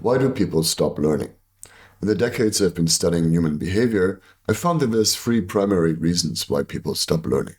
Why do people stop learning? In the decades I've been studying human behavior, I found that there's three primary reasons why people stop learning.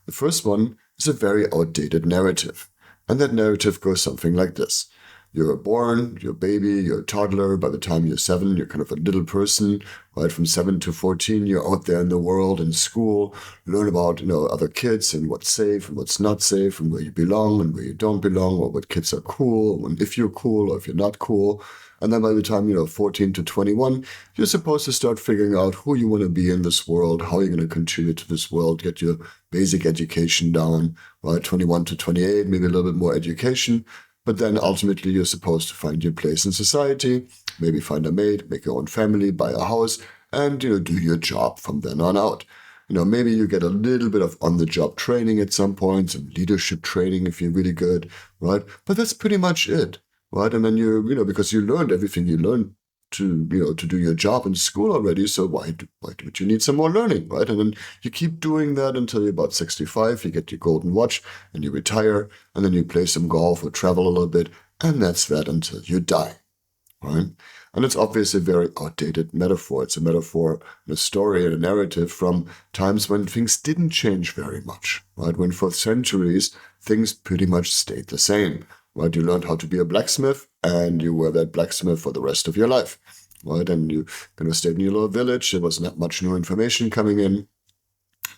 The first one is a very outdated narrative. And that narrative goes something like this. You're born, you're a baby, you're a toddler. By the time you're 7, you're kind of a little person, right? From 7 to 14, you're out there in the world, in school, learn about, other kids and what's safe and what's not safe and where you belong and where you don't belong, or what kids are cool, and if you're cool or if you're not cool. And then by the time, 14 to 21, you're supposed to start figuring out who you want to be in this world, how you're going to contribute to this world, get your basic education down, right? 21 to 28, maybe a little bit more education. But then ultimately you're supposed to find your place in society, maybe find a mate, make your own family, buy a house, and, do your job from then on out. Maybe you get a little bit of on-the-job training at some point, some leadership training if you're really good, right? But that's pretty much it, right? And then because you learned everything you learned to do your job in school already, so why would you need some more learning, right? And then you keep doing that until you're about 65, you get your golden watch, and you retire, and then you play some golf or travel a little bit, and that's that until you die, right? And it's obviously a very outdated metaphor. It's a metaphor, a story, and a narrative from times when things didn't change very much, right? When for centuries, things pretty much stayed the same. Right, you learned how to be a blacksmith, and you were that blacksmith for the rest of your life. Right, and you kind of stayed in your little village. There was not much new information coming in.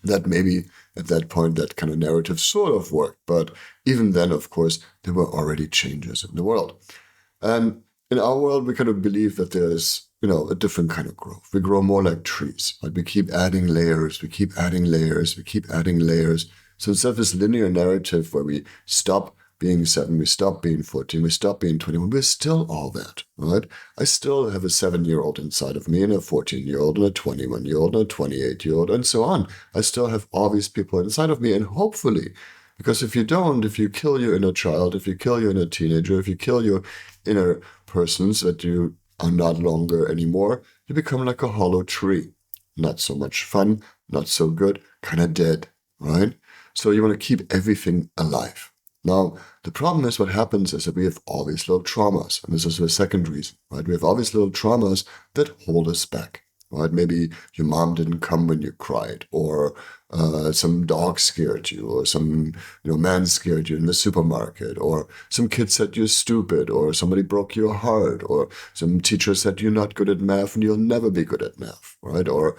That maybe at that point that kind of narrative sort of worked, but even then, of course, there were already changes in the world. And in our world, we kind of believe that there's a different kind of growth. We grow more like trees. Right? We keep adding layers. We keep adding layers. We keep adding layers. So instead of this linear narrative where we stop being 7, we stop being 14, we stop being 21, we're still all that, right? I still have a 7-year-old inside of me, and a 14-year-old, and a 21-year-old, and a 28-year-old, and so on. I still have all these people inside of me, and hopefully, because if you don't, if you kill your inner child, if you kill your inner teenager, if you kill your inner persons that you are not longer anymore, you become like a hollow tree. Not so much fun, not so good, kind of dead, right? So you want to keep everything alive. Now, the problem is what happens is that we have all these little traumas, and this is the second reason, right? We have all these little traumas that hold us back, right? Maybe your mom didn't come when you cried, or some dog scared you, or some man scared you in the supermarket, or some kid said you're stupid, or somebody broke your heart, or some teacher said you're not good at math and you'll never be good at math, right? Or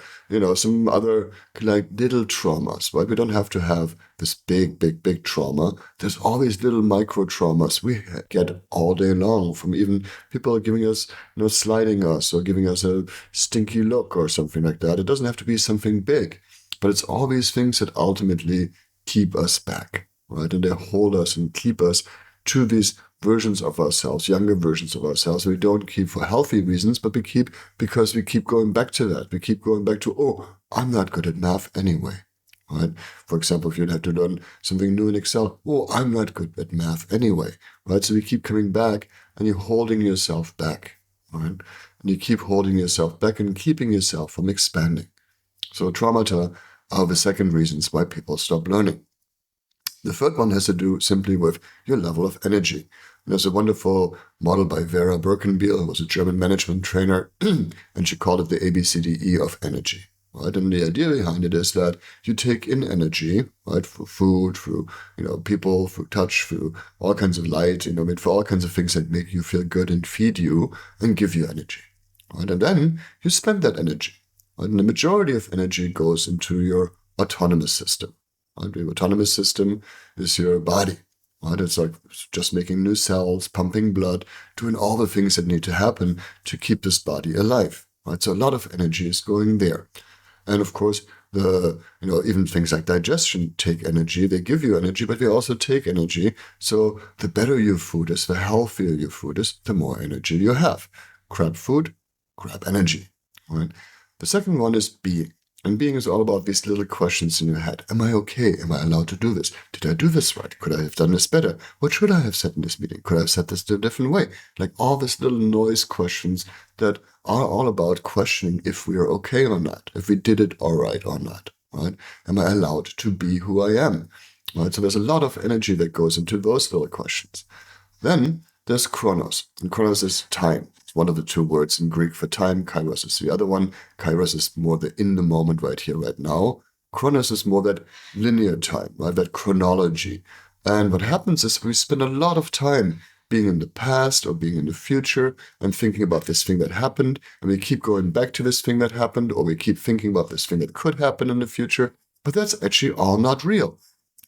some other like little traumas, right? We don't have to have this big trauma. There's all these little micro traumas we get all day long from even people giving us, slighting us or giving us a stinky look or something like that. It doesn't have to be something big. But it's all these things that ultimately keep us back, right? And they hold us and keep us to these versions of ourselves, younger versions of ourselves. We don't keep for healthy reasons, but we keep because we keep going back to that. We keep going back to, oh, I'm not good at math anyway, right? For example, if you'd have to learn something new in Excel, oh, I'm not good at math anyway, right? So we keep coming back and you're holding yourself back, right? And you keep holding yourself back and keeping yourself from expanding. So traumata are the second reasons why people stop learning. The third one has to do simply with your level of energy. And there's a wonderful model by Vera Birkenbiel, who was a German management trainer, and she called it the ABCDE of energy. Right? And the idea behind it is that you take in energy, right, through food, through people, through touch, through all kinds of light, for all kinds of things that make you feel good and feed you and give you energy. Right? And then you spend that energy. And the majority of energy goes into your autonomous system. Right? The autonomous system is your body. Right? It's like just making new cells, pumping blood, doing all the things that need to happen to keep this body alive. Right? So a lot of energy is going there. And of course, even things like digestion take energy. They give you energy, but they also take energy. So the better your food is, the healthier your food is, the more energy you have. Crap food, crap energy. Right? The second one is being. And being is all about these little questions in your head. Am I okay? Am I allowed to do this? Did I do this right? Could I have done this better? What should I have said in this meeting? Could I have said this a different way? Like all these little noise questions that are all about questioning if we are okay or not, if we did it all right or not, right? Am I allowed to be who I am? Right? So there's a lot of energy that goes into those little questions. Then there's chronos, and chronos is time. one of the two words in Greek for time. Kairos is the other one. Kairos is more the in the moment, right here, right now. Chronos is more that linear time, right? That chronology. And what happens is we spend a lot of time being in the past or being in the future and thinking about this thing that happened, and we keep going back to this thing that happened, or we keep thinking about this thing that could happen in the future, but that's actually all not real,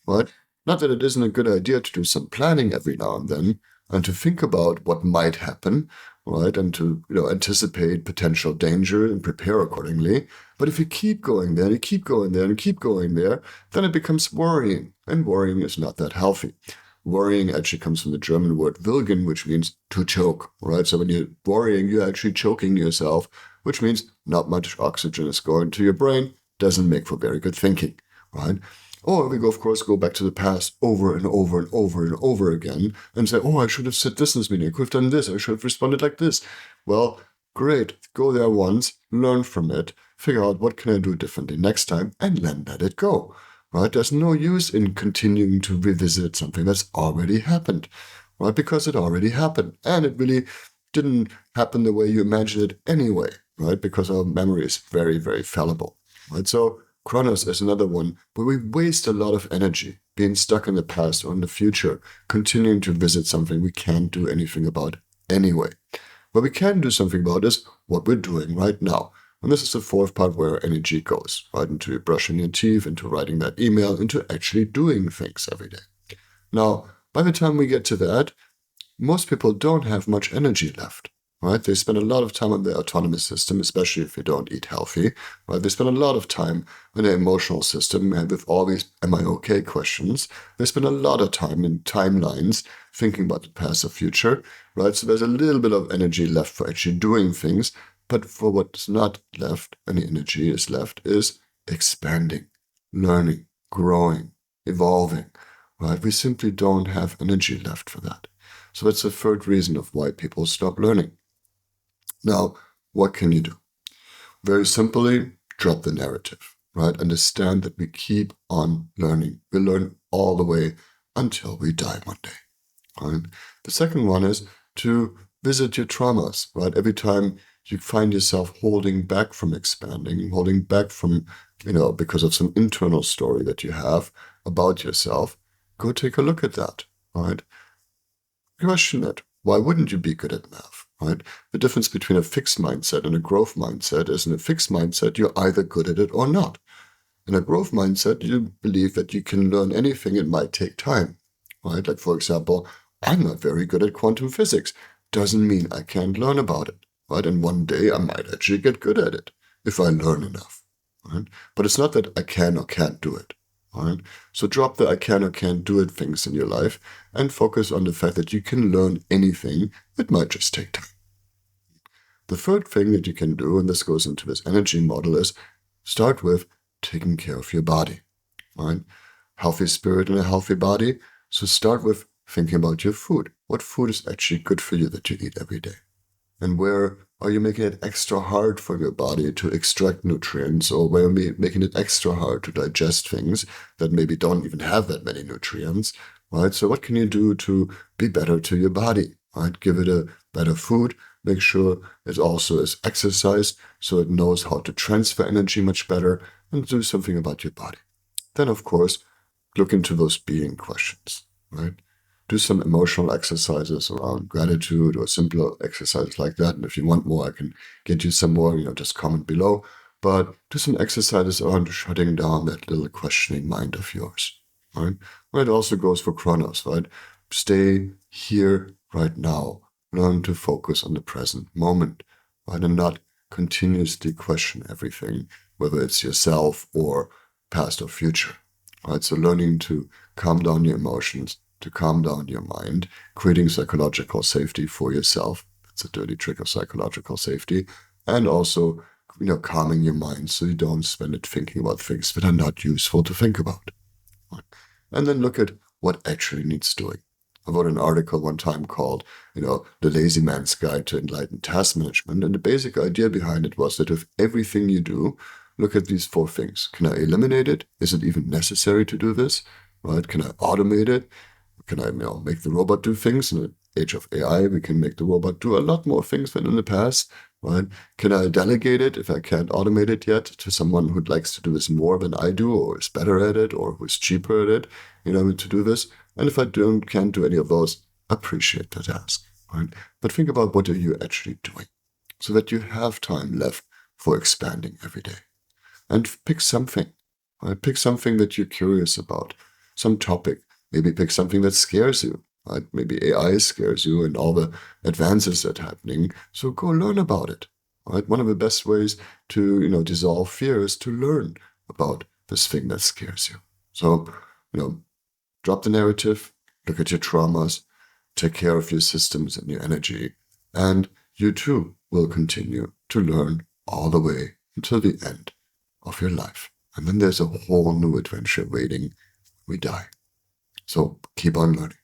right? Not that it isn't a good idea to do some planning every now and then, and to think about what might happen, right? And to, anticipate potential danger and prepare accordingly. But if you keep going there, and you keep going there, and you keep going there, then it becomes worrying, and worrying is not that healthy. Worrying actually comes from the German word wilgen, which means to choke, right? So when you're worrying, you're actually choking yourself, which means not much oxygen is going to your brain, doesn't make for very good thinking, right? Or we of course, go back to the past over and over and over and over again and say, oh, I should have said this in this meeting. I could have done this. I should have responded like this. Well, great. Go there once, learn from it, figure out what can I do differently next time, and then let it go, right? There's no use in continuing to revisit something that's already happened, right? Because it already happened. And it really didn't happen the way you imagined it anyway, right? Because our memory is very, very fallible, right? So Chronos is another one where we waste a lot of energy being stuck in the past or in the future, continuing to visit something we can't do anything about anyway. What we can do something about is what we're doing right now. And this is the fourth part where energy goes, right? Into brushing your teeth, into writing that email, into actually doing things every day. Now, by the time we get to that, most people don't have much energy left, right? They spend a lot of time on their autonomous system, especially if they don't eat healthy, right? They spend a lot of time on their emotional system and with all these am I okay questions. They spend a lot of time in timelines thinking about the past or future, right? So there's a little bit of energy left for actually doing things, but for what's not left, any energy is left, is expanding, learning, growing, evolving, right? We simply don't have energy left for that. So that's the third reason of why people stop learning. Now, what can you do? Very simply, drop the narrative, right? Understand that we keep on learning. We learn all the way until we die one day, right? The second one is to visit your traumas, right? Every time you find yourself holding back from expanding, holding back from, because of some internal story that you have about yourself, go take a look at that, right? Question it. Why wouldn't you be good at math, right? The difference between a fixed mindset and a growth mindset is in a fixed mindset, you're either good at it or not. In a growth mindset, you believe that you can learn anything, it might take time, right? Like, for example, I'm not very good at quantum physics. Doesn't mean I can't learn about it, right? And one day I might actually get good at it if I learn enough, right? But it's not that I can or can't do it. Right? So drop the I can or can't do it things in your life and focus on the fact that you can learn anything. It might just take time. The third thing that you can do, and this goes into this energy model, is start with taking care of your body. Right? Healthy spirit and a healthy body. So start with thinking about your food. What food is actually good for you that you eat every day? And where are you making it extra hard for your body to extract nutrients, or where are you making it extra hard to digest things that maybe don't even have that many nutrients, right? So what can you do to be better to your body, right? Give it a better food. Make sure it also is exercised so it knows how to transfer energy much better, and do something about your body. Then, of course, look into those being questions, right? Do some emotional exercises around gratitude or simpler exercises like that. And if you want more, I can get you some more, just comment below. But do some exercises around shutting down that little questioning mind of yours, right? Well, it also goes for Chronos, right? Stay here right now. Learn to focus on the present moment, right? And not continuously question everything, whether it's yourself or past or future, right? So learning to calm down your emotions, to calm down your mind, creating psychological safety for yourself. That's a dirty trick of psychological safety. And also, calming your mind so you don't spend it thinking about things that are not useful to think about. And then look at what actually needs doing. I wrote an article one time called, The Lazy Man's Guide to Enlightened Task Management. And the basic idea behind it was that with everything you do, look at these four things. Can I eliminate it? Is it even necessary to do this? Right? Can I automate it? Can I make the robot do things? And age of AI, we can make the robot do a lot more things than in the past, right? Can I delegate it if I can't automate it yet to someone who likes to do this more than I do, or is better at it, or who is cheaper at it, to do this? And if I can't do any of those, appreciate the task, right? But think about what are you actually doing so that you have time left for expanding every day. And pick something, right? Pick something that you're curious about, some topic. Maybe pick something that scares you, right? Maybe AI scares you and all the advances that are happening. So go learn about it, right? One of the best ways to, dissolve fear is to learn about this thing that scares you. So, drop the narrative, look at your traumas, take care of your systems and your energy, and you too will continue to learn all the way until the end of your life. And then there's a whole new adventure waiting when we die. So keep on learning.